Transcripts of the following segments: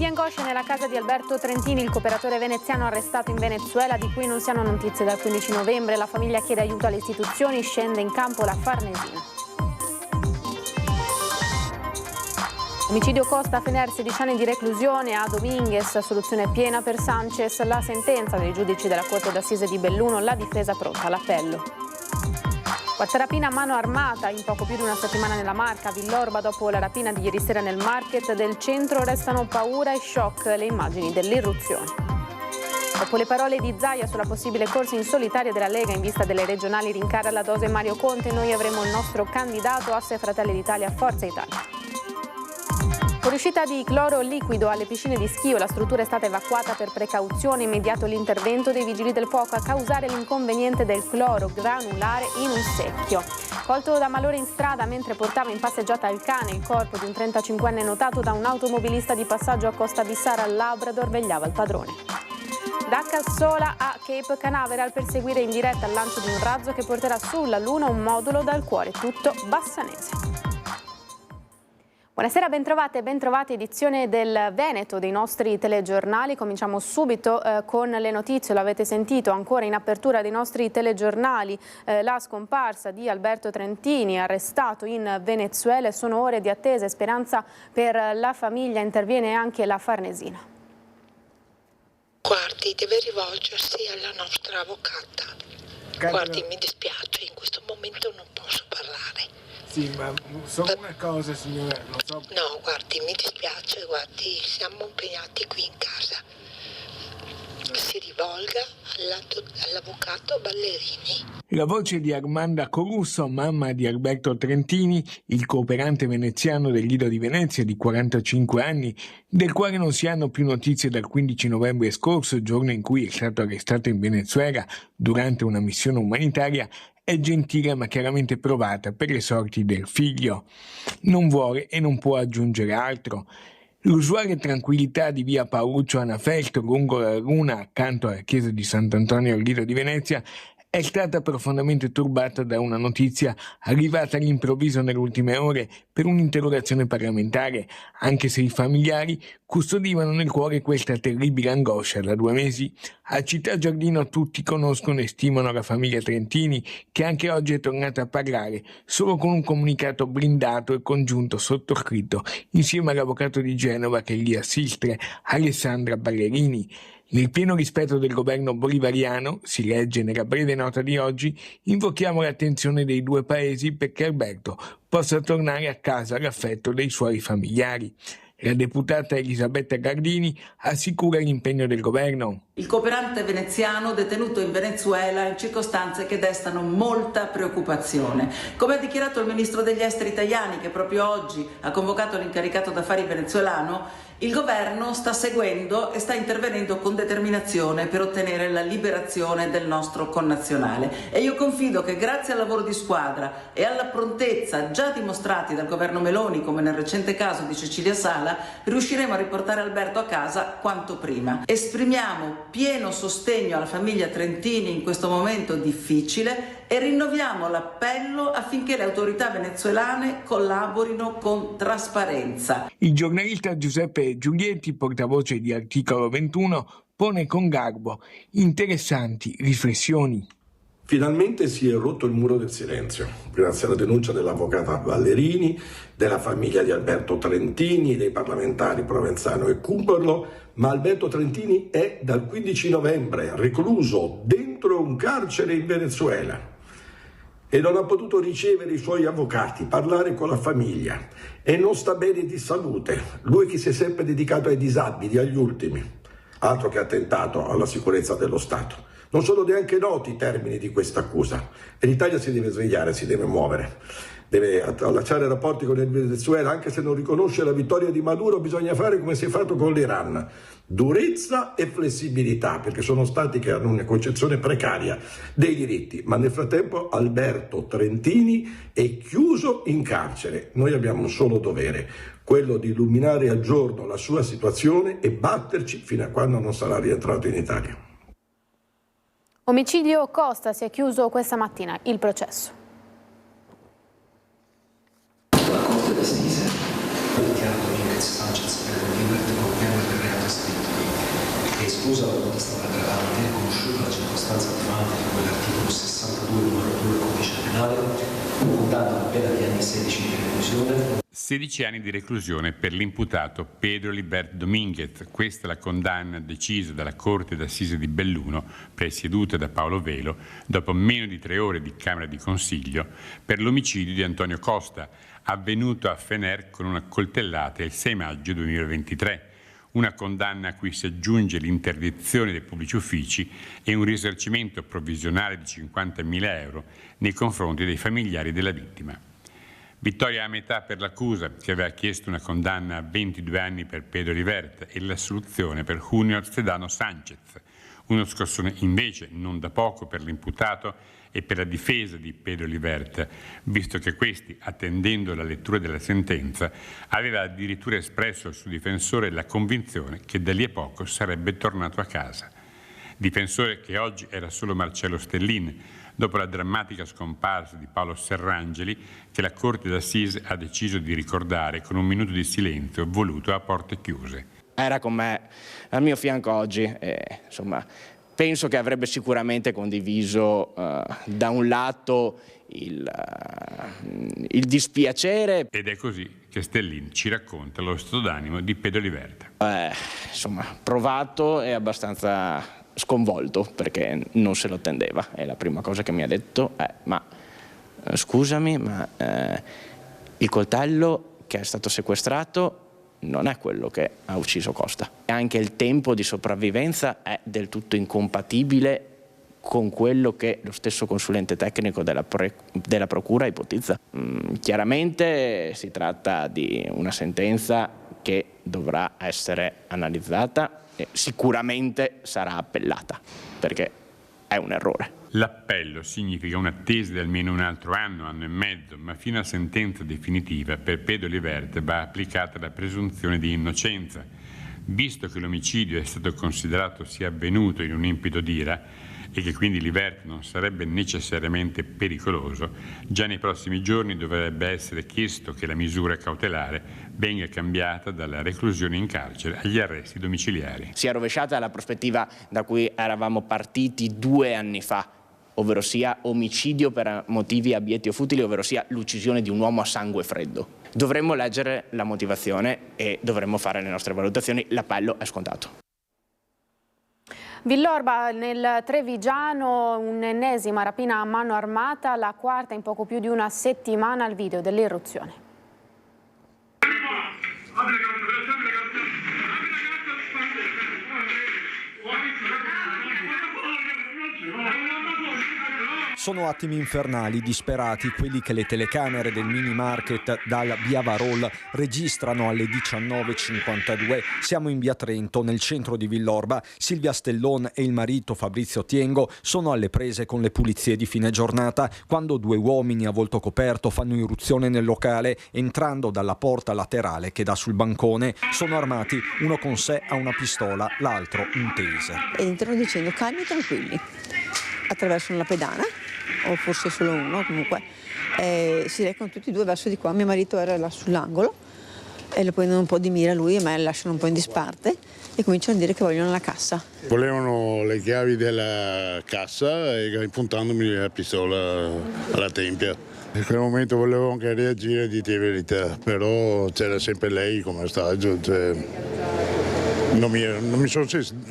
di angoscia nella casa di Alberto Trentini, il cooperatore veneziano arrestato in Venezuela, di cui non si hanno notizie dal 15 novembre. La famiglia chiede aiuto alle istituzioni, scende in campo la Farnesina. Omicidio costa a Fener 16 anni di reclusione, a Dominguez soluzione piena per Sanchez, la sentenza dei giudici della Corte d'Assise di Belluno, la difesa pronta all'appello. Quarta rapina a mano armata in poco più di una settimana nella Marca. A Villorba, dopo la rapina di ieri sera nel market del centro, restano paura e shock le immagini dell'irruzione. Dopo le parole di Zaia sulla possibile corsa in solitaria della Lega in vista delle regionali, rincara la dose Mario Conte, noi avremo il nostro candidato, asse Fratelli d'Italia, Forza Italia. Fuoriuscita di cloro liquido alle piscine di Schio, la struttura è stata evacuata per precauzione, immediato l'intervento dei vigili del fuoco a causare l'inconveniente del cloro granulare in un secchio. Colto da malore in strada mentre portava in passeggiata il cane, il corpo di un 35enne notato da un automobilista di passaggio a Costa Bissara al Labrador vegliava il padrone. Da Cassola a Cape Canaveral per seguire in diretta il lancio di un razzo che porterà sulla Luna un modulo dal cuore tutto bassanese. Buonasera, bentrovate e bentrovati, edizione del Veneto dei nostri telegiornali. Cominciamo subito con le notizie, lo avete sentito ancora in apertura dei nostri telegiornali, la scomparsa di Alberto Trentini, arrestato in Venezuela. Sono ore di attesa e speranza per la famiglia, interviene anche la Farnesina. Guardi, deve rivolgersi alla nostra avvocata. Guardi, mi dispiace, in questo momento non posso parlare. Sì, ma solo una cosa, signora, non so... No, guardi, mi dispiace, guardi, siamo impegnati qui in casa. Si rivolga all'avvocato Ballerini. La voce di Armanda Corusso, mamma di Alberto Trentini, il cooperante veneziano del Lido di Venezia di 45 anni, del quale non si hanno più notizie dal 15 novembre scorso, giorno in cui è stato arrestato in Venezuela durante una missione umanitaria, è gentile ma chiaramente provata per le sorti del figlio. Non vuole e non può aggiungere altro. L'usuale tranquillità di via Paoluccio Anafelto lungo la laguna accanto alla chiesa di Sant'Antonio al Lido di Venezia è stata profondamente turbata da una notizia arrivata all'improvviso nelle ultime ore per un'interrogazione parlamentare, anche se i familiari custodivano nel cuore questa terribile angoscia da 2 mesi. A Città Giardino tutti conoscono e stimano la famiglia Trentini, che anche oggi è tornata a parlare, solo con un comunicato blindato e congiunto sottoscritto insieme all'avvocato di Genova che li assiste, Alessandra Ballerini. Nel pieno rispetto del governo bolivariano, si legge nella breve nota di oggi, invochiamo l'attenzione dei 2 paesi perché Alberto possa tornare a casa all'affetto dei suoi familiari. La deputata Elisabetta Gardini assicura l'impegno del governo. Il cooperante veneziano detenuto in Venezuela in circostanze che destano molta preoccupazione. Come ha dichiarato il ministro degli esteri Tajani, che proprio oggi ha convocato l'incaricato d'affari venezuelano, il governo sta seguendo e sta intervenendo con determinazione per ottenere la liberazione del nostro connazionale. E io confido che grazie al lavoro di squadra e alla prontezza già dimostrati dal governo Meloni, come nel recente caso di Cecilia Sala, riusciremo a riportare Alberto a casa quanto prima. Esprimiamo pieno sostegno alla famiglia Trentini in questo momento difficile e rinnoviamo l'appello affinché le autorità venezuelane collaborino con trasparenza. Il giornalista Giuseppe Giulietti, portavoce di Articolo 21, pone con garbo interessanti riflessioni. Finalmente si è rotto il muro del silenzio, grazie alla denuncia dell'avvocata Ballerini, della famiglia di Alberto Trentini, dei parlamentari Provenzano e Cumberlo, ma Alberto Trentini è dal 15 novembre recluso dentro un carcere in Venezuela e non ha potuto ricevere i suoi avvocati, parlare con la famiglia e non sta bene di salute. Lui che si è sempre dedicato ai disabili, agli ultimi, altro che attentato alla sicurezza dello Stato. Non sono neanche noti i termini di questa accusa e l'Italia si deve svegliare, si deve muovere, deve allacciare rapporti con il Venezuela, anche se non riconosce la vittoria di Maduro. Bisogna fare come si è fatto con l'Iran, durezza e flessibilità, perché sono stati che hanno una concezione precaria dei diritti, ma nel frattempo Alberto Trentini è chiuso in carcere. Noi abbiamo un solo dovere, quello di illuminare al giorno la sua situazione e batterci fino a quando non sarà rientrato in Italia. Omicidio Costa, si è chiuso questa mattina il processo. La Corte d'Assise ha dichiarato che Sanchez è libero di esclusa la potestà aggravante, conosciuta la circostanza attenuante di quell'articolo 62 numero 2 del codice penale, condanna una pena di anni 16 di reclusione. 16 anni di reclusione per l'imputato Pedro Liberto Dominguez. Questa è la condanna decisa dalla Corte d'Assise di Belluno, presieduta da Paolo Velo, dopo meno di 3 ore di Camera di Consiglio, per l'omicidio di Antonio Costa, avvenuto a Fener con una coltellata il 6 maggio 2023. Una condanna a cui si aggiunge l'interdizione dei pubblici uffici e un risarcimento provvisionale di 50.000 euro nei confronti dei familiari della vittima. Vittoria a metà per l'accusa, che aveva chiesto una condanna a 22 anni per Pedro Rivert e l'assoluzione per Junior Sedano Sanchez. Uno scossone invece non da poco per l'imputato e per la difesa di Pedro Rivert, visto che questi, attendendo la lettura della sentenza, aveva addirittura espresso al suo difensore la convinzione che da lì a poco sarebbe tornato a casa. Difensore che oggi era solo Marcello Stellin, dopo la drammatica scomparsa di Paolo Serrangeli, che la Corte d'Assise ha deciso di ricordare con un minuto di silenzio voluto a porte chiuse. Era con me al mio fianco oggi e, insomma, penso che avrebbe sicuramente condiviso da un lato il dispiacere. Ed è così che Stellin ci racconta lo stato d'animo di Pedro Rivert. Insomma, provato e abbastanza sconvolto perché non se lo attendeva, e la prima cosa che mi ha detto è: ma scusami, ma il coltello che è stato sequestrato non è quello che ha ucciso Costa. E anche il tempo di sopravvivenza è del tutto incompatibile con quello che lo stesso consulente tecnico della procura ipotizza. Chiaramente si tratta di una sentenza che dovrà essere analizzata e sicuramente sarà appellata, perché è un errore. L'appello significa un'attesa di almeno un altro anno, anno e mezzo, ma fino a sentenza definitiva per Pedro Rivert va applicata la presunzione di innocenza. Visto che l'omicidio è stato considerato sia avvenuto in un impeto d'ira e che quindi Rivert non sarebbe necessariamente pericoloso, già nei prossimi giorni dovrebbe essere chiesto che la misura cautelare venga cambiata dalla reclusione in carcere agli arresti domiciliari. Si è rovesciata la prospettiva da cui eravamo partiti 2 anni fa, ovvero sia omicidio per motivi abietti o futili, ovvero sia l'uccisione di un uomo a sangue freddo. Dovremmo leggere la motivazione e dovremmo fare le nostre valutazioni. L'appello è scontato. Villorba, nel Trevigiano, un'ennesima rapina a mano armata, la quarta in poco più di una settimana, al video dell'irruzione. Sono attimi infernali, disperati, quelli che le telecamere del mini market dal via Varol registrano alle 19:52. Siamo in via Trento, nel centro di Villorba. Silvia Stellon e il marito Fabrizio Tiengo sono alle prese con le pulizie di fine giornata quando 2 uomini a volto coperto fanno irruzione nel locale, entrando dalla porta laterale che dà sul bancone. Sono armati, uno con sé ha una pistola, l'altro un taser. Entrano dicendo: calmi, tranquilli. Attraversano la pedana, o forse solo uno, comunque si recano tutti e 2 verso di qua. Mio marito era là sull'angolo e lo prendono un po' di mira lui e me, lasciano un po' in disparte e cominciano a dire che vogliono la cassa. Volevano le chiavi della cassa e puntandomi la pistola alla tempia. In quel momento volevo anche reagire, di dire verità, però c'era sempre lei come ostaggio. Non mi sono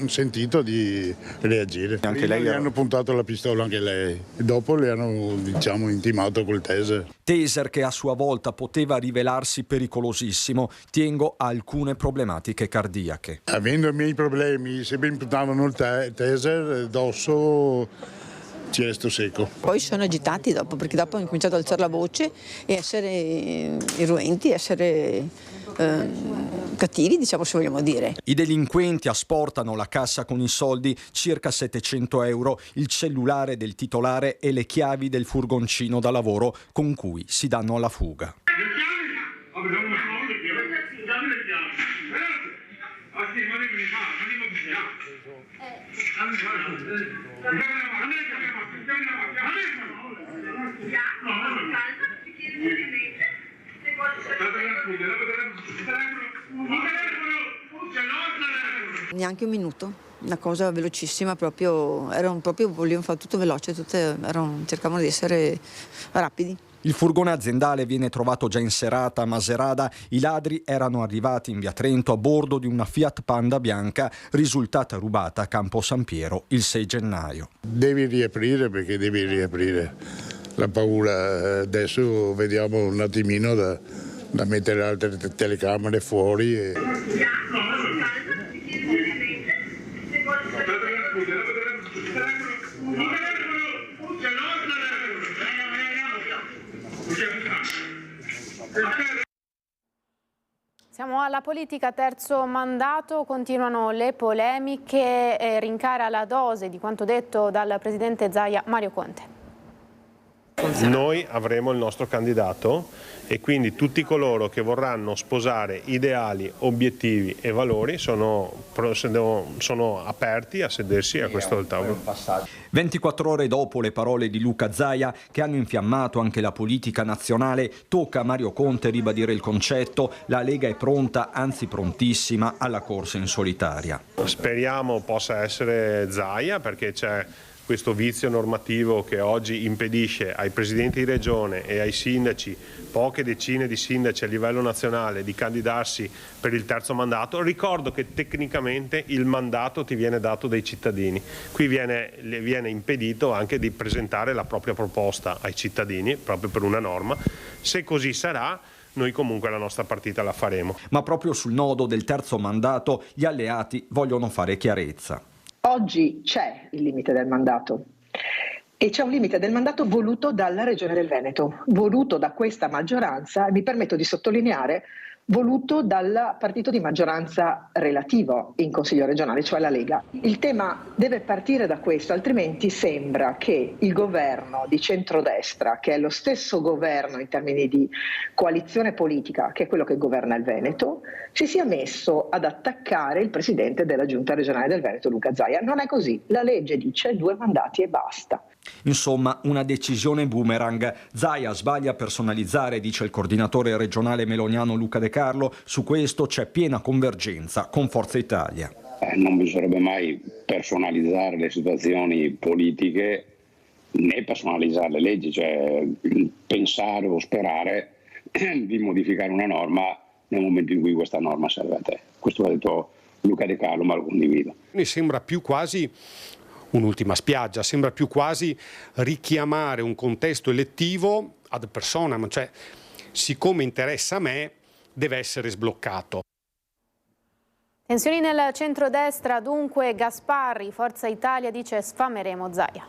sentito di reagire. Anche lei hanno puntato la pistola anche lei. Dopo le hanno, intimato col taser. Taser che a sua volta poteva rivelarsi pericolosissimo. Tiengo ha alcune problematiche cardiache. Avendo i miei problemi, se mi imputavano il taser addosso, ci resto secco. Poi sono agitati dopo, perché dopo hanno cominciato ad alzare la voce e essere irruenti, essere cattivi, diciamo, se vogliamo dire. I delinquenti asportano la cassa con i soldi, circa 700 euro, il cellulare del titolare e le chiavi del furgoncino da lavoro con cui si danno alla fuga. Neanche un minuto. una cosa velocissima, volevano fare tutto veloce, cercavano di essere rapidi. Il furgone aziendale viene trovato già in serata a Macerata. I ladri erano arrivati in via Trento a bordo di una Fiat Panda bianca risultata rubata a Campo San Piero il 6 gennaio. Devi riaprire perché devi riaprire. La paura, adesso vediamo un attimino da mettere altre telecamere fuori. Siamo alla politica, terzo mandato, continuano le polemiche, rincara la dose di quanto detto dal presidente Zaia Mario Conte. Noi avremo il nostro candidato e quindi tutti coloro che vorranno sposare ideali, obiettivi e valori sono aperti a sedersi a questo tavolo. 24 ore dopo le parole di Luca Zaia, che hanno infiammato anche la politica nazionale, tocca a Mario Conte ribadire il concetto: la Lega è pronta, anzi prontissima, alla corsa in solitaria. Speriamo possa essere Zaia, perché c'è questo vizio normativo che oggi impedisce ai presidenti di regione e ai sindaci, poche decine di sindaci a livello nazionale, di candidarsi per il terzo mandato. Ricordo che tecnicamente il mandato ti viene dato dai cittadini, qui viene impedito anche di presentare la propria proposta ai cittadini proprio per una norma. Se così sarà, noi comunque la nostra partita la faremo. Ma proprio sul nodo del terzo mandato gli alleati vogliono fare chiarezza. Oggi c'è il limite del mandato e c'è un limite del mandato voluto dalla Regione del Veneto, voluto da questa maggioranza, e mi permetto di sottolineare, voluto dal partito di maggioranza relativo in Consiglio regionale, cioè la Lega. Il tema deve partire da questo, altrimenti sembra che il governo di centrodestra, che è lo stesso governo in termini di coalizione politica, che è quello che governa il Veneto, si sia messo ad attaccare il presidente della Giunta regionale del Veneto, Luca Zaia. Non è così, la legge dice 2 mandati e basta. Insomma, una decisione boomerang. Zaia sbaglia a personalizzare, dice il coordinatore regionale meloniano Luca De Carlo. Su questo c'è piena convergenza con Forza Italia. Non bisognerebbe mai personalizzare le situazioni politiche né personalizzare le leggi, cioè pensare o sperare di modificare una norma nel momento in cui questa norma serve a te. Questo ha detto Luca De Carlo, ma lo condivido. Mi sembra più quasi un'ultima spiaggia, sembra più quasi richiamare un contesto elettivo ad personam, cioè siccome interessa a me deve essere sbloccato. Tensioni nel centrodestra, dunque Gasparri, Forza Italia dice sfameremo Zaia.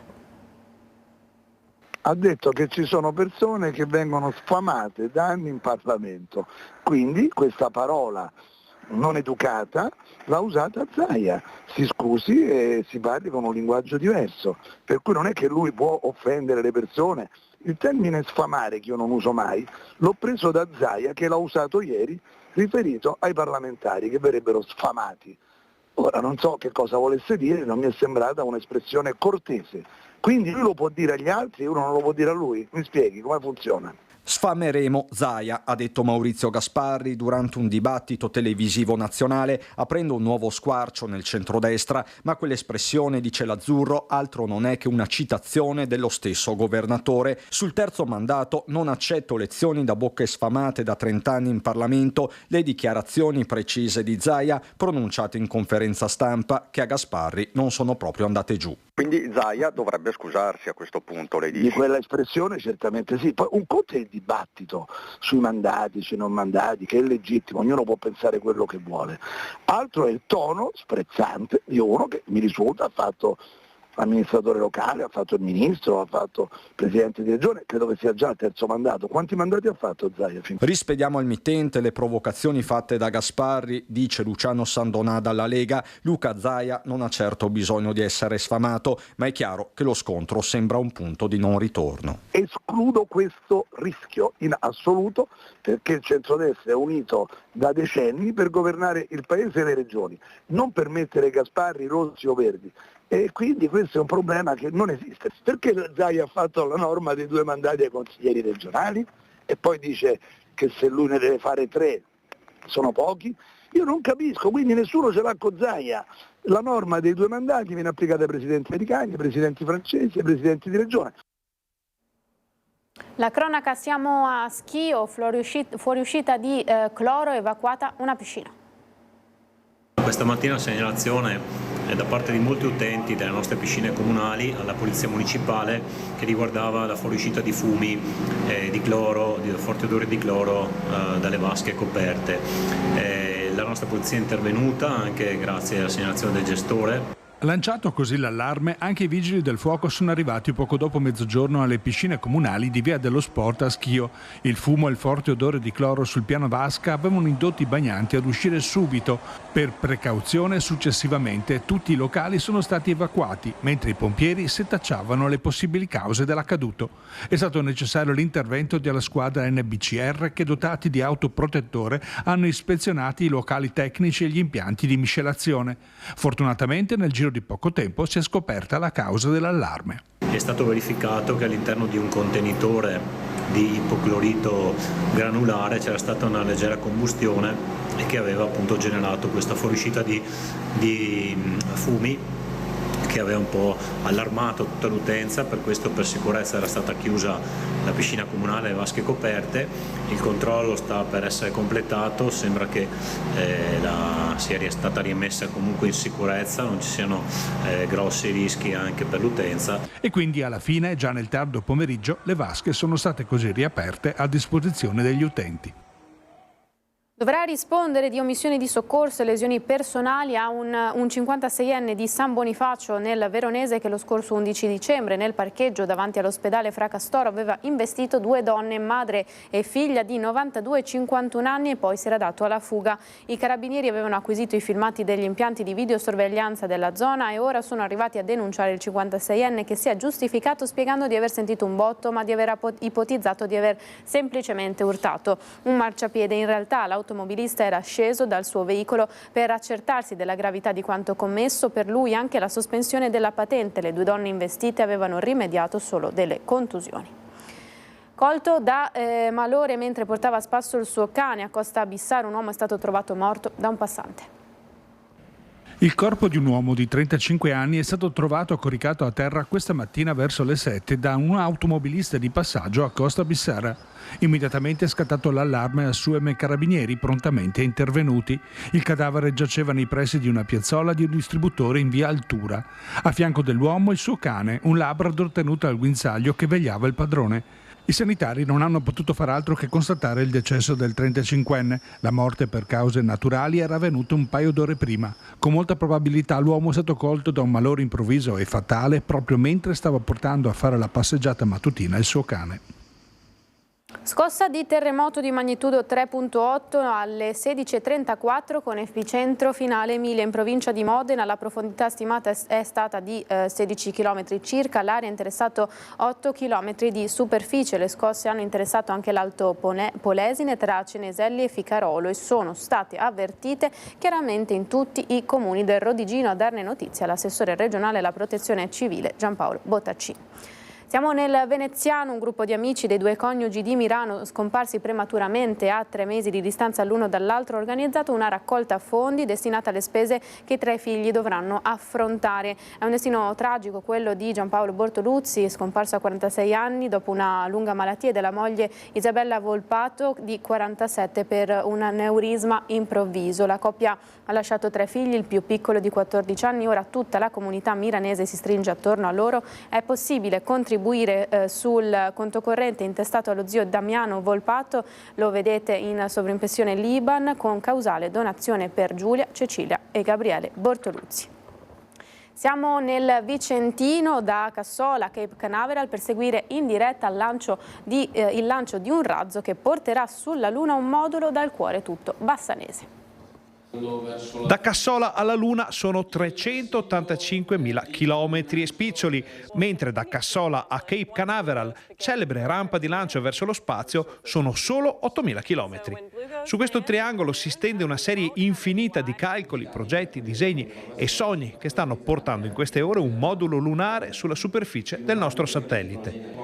Ha detto che ci sono persone che vengono sfamate da anni in Parlamento, quindi questa parola non educata l'ha usata Zaia. Si scusi e si parli con un linguaggio diverso, per cui non è che lui può offendere le persone. Il termine sfamare, che io non uso mai, l'ho preso da Zaia, che l'ha usato ieri riferito ai parlamentari che verrebbero sfamati. Ora non so che cosa volesse dire, non mi è sembrata un'espressione cortese. Quindi lui lo può dire agli altri e uno non lo può dire a lui? Mi spieghi come funziona? Sfameremo Zaia, ha detto Maurizio Gasparri durante un dibattito televisivo nazionale, aprendo un nuovo squarcio nel centrodestra, ma quell'espressione, dice l'Azzurro, altro non è che una citazione dello stesso governatore. Sul terzo mandato non accetto lezioni da bocche sfamate da 30 anni in Parlamento, le dichiarazioni precise di Zaia pronunciate in conferenza stampa che a Gasparri non sono proprio andate giù. Quindi Zaia dovrebbe scusarsi a questo punto, lei dice? Di quella espressione certamente sì. Poi un conto è il dibattito sui mandati, sui non mandati, che è legittimo, ognuno può pensare quello che vuole. Altro è il tono sprezzante di uno che mi risulta ha fatto amministratore locale, ha fatto il ministro, ha fatto presidente di regione, credo che sia già il terzo mandato. Quanti mandati ha fatto Zaia? Rispediamo al mittente le provocazioni fatte da Gasparri, dice Luciano Sandonà dalla Lega. Luca Zaia non ha certo bisogno di essere sfamato, ma è chiaro che lo scontro sembra un punto di non ritorno. Escludo questo rischio in assoluto, perché il centrodestra è unito da decenni per governare il paese e le regioni, non per mettere Gasparri rossi o verdi. E quindi questo è un problema che non esiste. Perché Zaia ha fatto la norma dei 2 mandati ai consiglieri regionali e poi dice che se lui ne deve fare 3 sono pochi? Io non capisco, quindi nessuno ce l'ha con Zaia. La norma dei 2 mandati viene applicata ai presidenti americani, ai presidenti francesi, ai presidenti di regione. La cronaca, siamo a Schio, fuoriuscita di cloro, evacuata una piscina. Questa mattina segnalazione da parte di molti utenti delle nostre piscine comunali alla Polizia Municipale che riguardava la fuoriuscita di fumi di cloro, di forti odori di cloro dalle vasche coperte. La nostra polizia è intervenuta anche grazie alla segnalazione del gestore. Lanciato così l'allarme, anche i vigili del fuoco sono arrivati poco dopo mezzogiorno alle piscine comunali di Via dello Sport a Schio. Il fumo e il forte odore di cloro sul piano vasca avevano indotto i bagnanti ad uscire subito. Per precauzione, successivamente, tutti i locali sono stati evacuati, mentre i pompieri setacciavano le possibili cause dell'accaduto. È stato necessario l'intervento della squadra NBCR che, dotati di autoprotettore, hanno ispezionato i locali tecnici e gli impianti di miscelazione. Fortunatamente, nel giro di poco tempo si è scoperta la causa dell'allarme. È stato verificato che all'interno di un contenitore di ipoclorito granulare c'era stata una leggera combustione e che aveva appunto generato questa fuoriuscita di fumi che aveva un po' allarmato tutta l'utenza. Per questo, per sicurezza, era stata chiusa la piscina comunale e le vasche coperte. Il controllo sta per essere completato, sembra che sia stata rimessa comunque in sicurezza, non ci siano grossi rischi anche per l'utenza. E quindi alla fine, già nel tardo pomeriggio, le vasche sono state così riaperte a disposizione degli utenti. Dovrà rispondere di omissioni di soccorso e lesioni personali a un 56enne di San Bonifacio nel Veronese che lo scorso 11 dicembre nel parcheggio davanti all'ospedale Fra Castoro aveva investito 2 donne, madre e figlia di 92 e 51 anni, e poi si era dato alla fuga. I carabinieri avevano acquisito i filmati degli impianti di videosorveglianza della zona e ora sono arrivati a denunciare il 56enne che si è giustificato spiegando di aver sentito un botto ma di aver ipotizzato di aver semplicemente urtato un marciapiede. In realtà l'automobilista era sceso dal suo veicolo per accertarsi della gravità di quanto commesso. Per lui anche la sospensione della patente. Le 2 donne investite avevano rimediato solo delle contusioni. Colto da malore mentre portava a spasso il suo cane a Costa Bissara, un uomo è stato trovato morto da un passante. Il corpo di un uomo di 35 anni è stato trovato coricato a terra questa mattina verso le 7 da un automobilista di passaggio a Costa Bissara. Immediatamente è scattato l'allarme a SUEM e carabinieri prontamente intervenuti. Il cadavere giaceva nei pressi di una piazzola di un distributore in via Altura. A fianco dell'uomo il suo cane, un labrador tenuto al guinzaglio che vegliava il padrone. I sanitari non hanno potuto far altro che constatare il decesso del 35enne. La morte per cause naturali era avvenuta un paio d'ore prima. Con molta probabilità l'uomo è stato colto da un malore improvviso e fatale proprio mentre stava portando a fare la passeggiata mattutina il suo cane. Scossa di terremoto di magnitudo 3.8 alle 16:34 con epicentro finale Emilia in provincia di Modena. La profondità stimata è stata di 16 km circa. L'area ha interessato 8 km di superficie. Le scosse hanno interessato anche l'Alto Polesine tra Ceneselli e Ficarolo e sono state avvertite chiaramente in tutti i comuni del Rodigino. A darne notizia l'assessore regionale alla protezione civile Giampaolo Bottacci. Siamo nel veneziano, un gruppo di amici dei 2 coniugi di Mirano scomparsi prematuramente a 3 mesi di distanza l'uno dall'altro ha organizzato una raccolta fondi destinata alle spese che i 3 figli dovranno affrontare. È un destino tragico quello di Giampaolo Bortoluzzi, scomparso a 46 anni dopo una lunga malattia, e della moglie Isabella Volpato di 47 per un aneurisma improvviso. La coppia ha lasciato 3 figli, il più piccolo di 14 anni, ora tutta la comunità milanese si stringe attorno a loro. È possibile contribuire sul conto corrente intestato allo zio Damiano Volpato, lo vedete in sovrimpressione l'IBAN, con causale donazione per Giulia, Cecilia e Gabriele Bortoluzzi. Siamo nel Vicentino, da Cassola a Cape Canaveral, per seguire in diretta il lancio di un razzo che porterà sulla Luna un modulo dal cuore tutto bassanese. Da Cassola alla Luna sono 385.000 chilometri e spiccioli, mentre da Cassola a Cape Canaveral, celebre rampa di lancio verso lo spazio, sono solo 8.000 chilometri. Su questo triangolo si stende una serie infinita di calcoli, progetti, disegni e sogni che stanno portando in queste ore un modulo lunare sulla superficie del nostro satellite.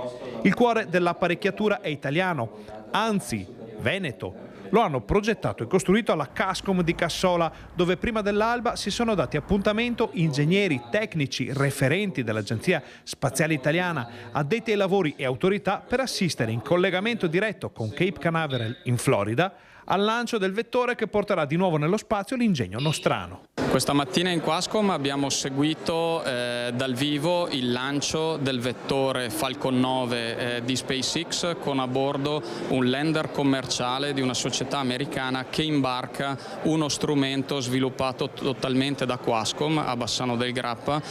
Il cuore dell'apparecchiatura è italiano, anzi veneto. Lo hanno progettato e costruito alla Cascom di Cassola, dove prima dell'alba si sono dati appuntamento ingegneri, tecnici, referenti dell'Agenzia Spaziale Italiana, addetti ai lavori e autorità per assistere in collegamento diretto con Cape Canaveral in Florida al lancio del vettore che porterà di nuovo nello spazio l'ingegno nostrano. Questa mattina in Quascom abbiamo seguito dal vivo il lancio del vettore Falcon 9 di SpaceX con a bordo un lander commerciale di una società americana che imbarca uno strumento sviluppato totalmente da Quascom a Bassano del Grappa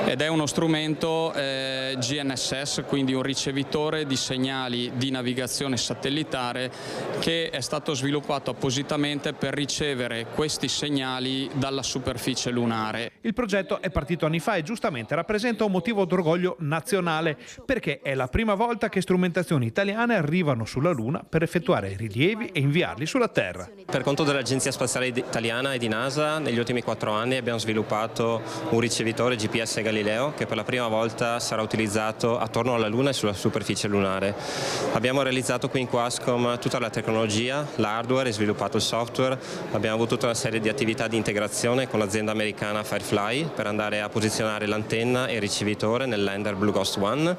ed è uno strumento GNSS, quindi un ricevitore di segnali di navigazione satellitare che è stato sviluppato appositamente per ricevere questi segnali dalla superficie lunare. Il progetto è partito anni fa e giustamente rappresenta un motivo d'orgoglio nazionale perché è la prima volta che strumentazioni italiane arrivano sulla Luna per effettuare rilievi e inviarli sulla Terra. Per conto dell'Agenzia Spaziale Italiana e di NASA, negli ultimi 4 anni abbiamo sviluppato un ricevitore GPS Galileo che per la prima volta sarà utilizzato attorno alla Luna e sulla superficie lunare. Abbiamo realizzato qui in Quascom tutta la tecnologia, l'hardware e sviluppato il software. Abbiamo avuto tutta una serie di attività di integrazione con l'azienda americana Firefly per andare a posizionare l'antenna e il ricevitore nel lander Blue Ghost 1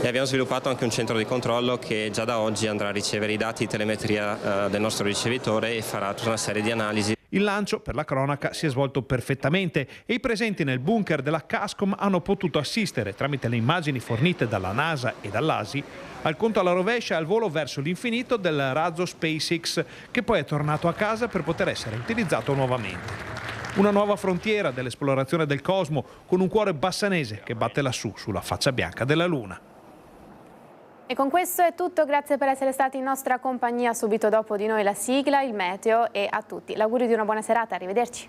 e abbiamo sviluppato anche un centro di controllo che già da oggi andrà a ricevere i dati di telemetria del nostro ricevitore e farà tutta una serie di analisi. Il lancio, per la cronaca, si è svolto perfettamente e i presenti nel bunker della Cascom hanno potuto assistere, tramite le immagini fornite dalla NASA e dall'ASI, al conto alla rovescia e al volo verso l'infinito del razzo SpaceX, che poi è tornato a casa per poter essere utilizzato nuovamente. Una nuova frontiera dell'esplorazione del cosmo con un cuore bassanese che batte lassù sulla faccia bianca della Luna. E con questo è tutto, grazie per essere stati in nostra compagnia. Subito dopo di noi la sigla, il meteo e a tutti l'augurio di una buona serata, arrivederci.